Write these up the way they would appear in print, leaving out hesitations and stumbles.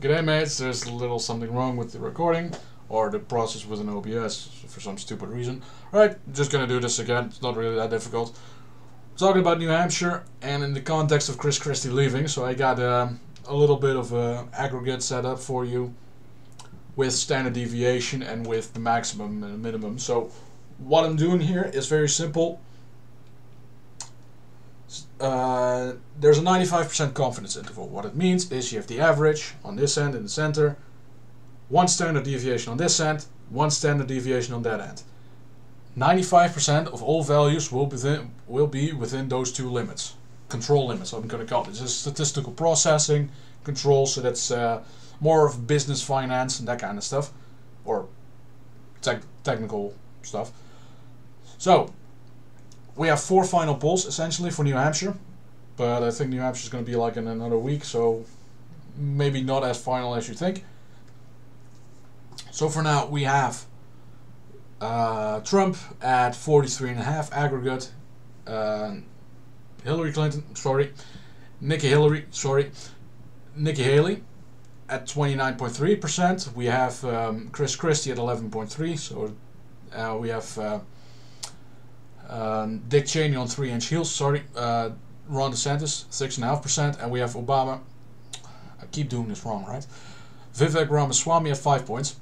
G'day mates, there's a little something wrong with the recording or the process with an OBS for some stupid reason. Alright, just gonna do this again, it's not really that difficult. Talking about New Hampshire and in the context of Christie leaving, so I got a little bit of a aggregate set up for you with standard deviation and with the maximum and minimum. So what I'm doing here is very simple. There's a 95% confidence interval. What it means is you have the average on this end in the center, one standard deviation on this end, one standard deviation on that end. 95% of all values will be within those two limits, control limits. I'm going to call it. This is statistical processing control, so that's more of business, finance, and that kind of stuff, or technical stuff. So we have 4 final polls essentially for New Hampshire, but I think New Hampshire is going to be like in another week, so maybe not as final as you think. So for now we have Trump at 43.5 aggregate, Nikki Haley at 29.3%. We have Christie at 11.3%. So we have Dick Cheney on 3-inch heels. Ron DeSantis 6.5%, and we have Obama. I keep doing this wrong, right? Vivek Ramaswamy at 5 points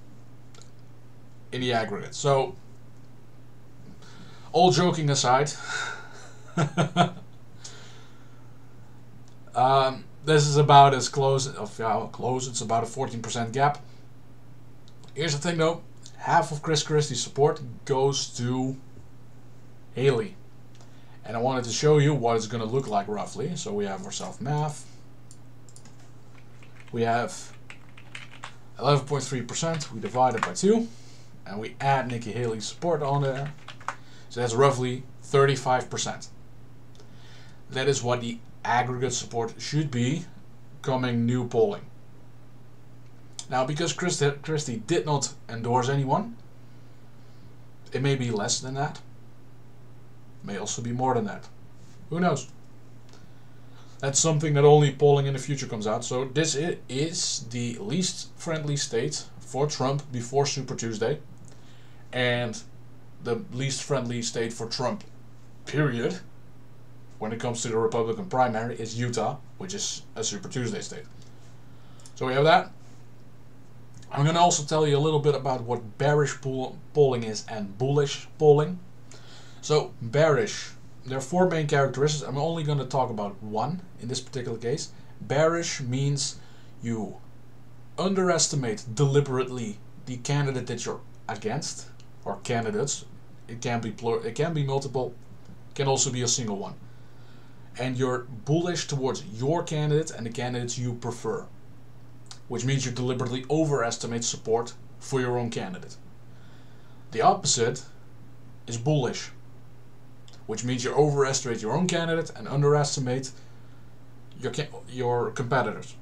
in the aggregate. So, all joking aside, this is about as close. It's about a 14% gap. Here's the thing, though: half of Christie's support goes to Haley, and I wanted to show you what it's going to look like roughly. So we have ourselves math. We have 11.3%. We divide it by 2, and we add Nikki Haley's support on there. So that's roughly 35%. That is what the aggregate support should be coming new polling. Now, because Christie did not endorse anyone, it may be less than that. May also be more than that. Who knows? That's something that only polling in the future comes out. So this is the least friendly state for Trump before Super Tuesday, and the least friendly state for Trump, period, when it comes to the Republican primary, is Utah, which is a Super Tuesday state. So we have that. I'm going to also tell you a little bit about what bearish polling is and bullish polling. So bearish, there are 4 main characteristics. I'm only going to talk about one in this particular case. Bearish means you underestimate deliberately the candidate that you're against, or candidates. It can be plural, it can be multiple, it can also be a single one. And you're bullish towards your candidate and the candidates you prefer, which means you deliberately overestimate support for your own candidate. The opposite is bullish, which means you overestimate your own candidate and underestimate your competitors.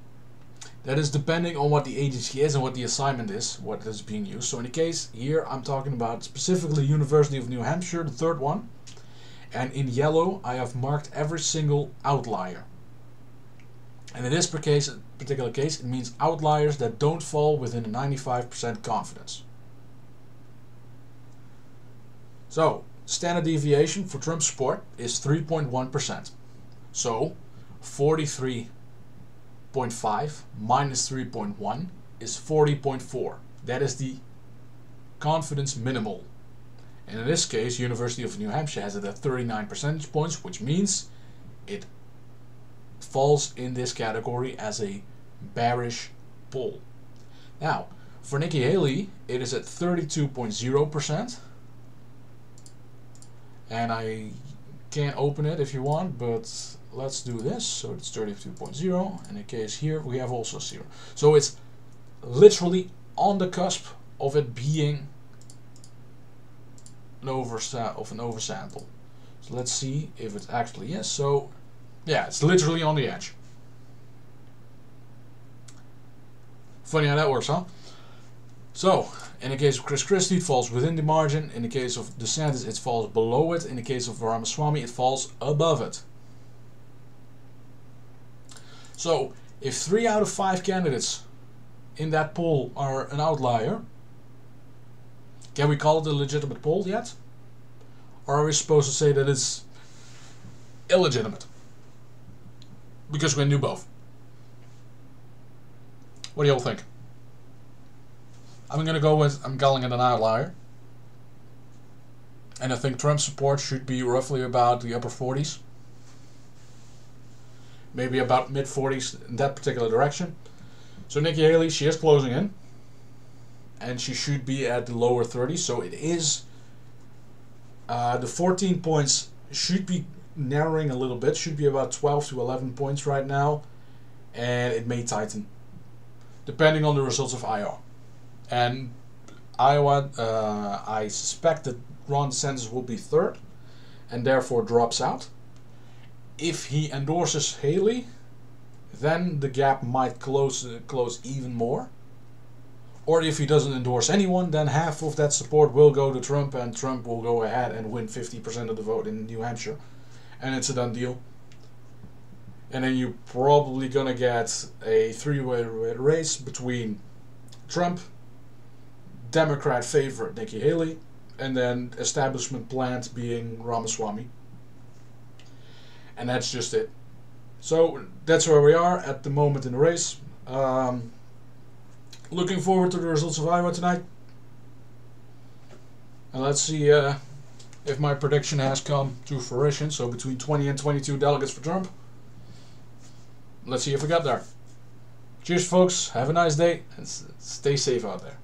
That is depending on what the agency is and what the assignment is, what is being used. So in the case here, I'm talking about specifically University of New Hampshire, the 3rd one. And in yellow, I have marked every single outlier. And in this particular case, it means outliers that don't fall within a 95% confidence. So, standard deviation for Trump support is 3.1%. So, 43.5 minus 3.1 is 40.4. That is the confidence minimal. And in this case, University of New Hampshire has it at 39 percentage points, which means it falls in this category as a bearish poll. Now, for Nikki Haley, it is at 32.0%. And I can open it if you want, but let's do this. So it's 32.0, and in the case here we have also 0. So it's literally on the cusp of it being an oversample. So let's see if it actually is. So yeah, it's literally on the edge. Funny how that works, huh? So, in the case of Christie, it falls within the margin. In the case of DeSantis, it falls below it. In the case of Ramaswamy, it falls above it. So, if 3 out of 5 candidates in that poll are an outlier. Can we call it a legitimate poll yet? Or are we supposed to say that it's illegitimate? Because we knew both. What do y'all think? I'm gonna go with, I'm calling it an outlier. And I think Trump's support should be roughly about the upper 40s. Maybe about mid 40s in that particular direction. So Nikki Haley, she is closing in. And she should be at the lower 30s. So it is, the 14 points should be narrowing a little bit. Should be about 12 to 11 points right now. And it may tighten, depending on the results of Iowa. And Iowa, I suspect that Ron DeSantis will be third and therefore drops out. If he endorses Haley, then the gap might close even more. Or if he doesn't endorse anyone, then half of that support will go to Trump, and Trump will go ahead and win 50% of the vote in New Hampshire. And it's a done deal. And then you're probably gonna get a three-way race between Trump, Democrat favorite Nikki Haley, and then establishment plant being Ramaswamy. And that's just it. So that's where we are at the moment in the race. Looking forward to the results of Iowa tonight. And let's see if my prediction has come to fruition. So between 20 and 22 delegates for Trump. Let's see if we got there. Cheers, folks. Have a nice day and stay safe out there.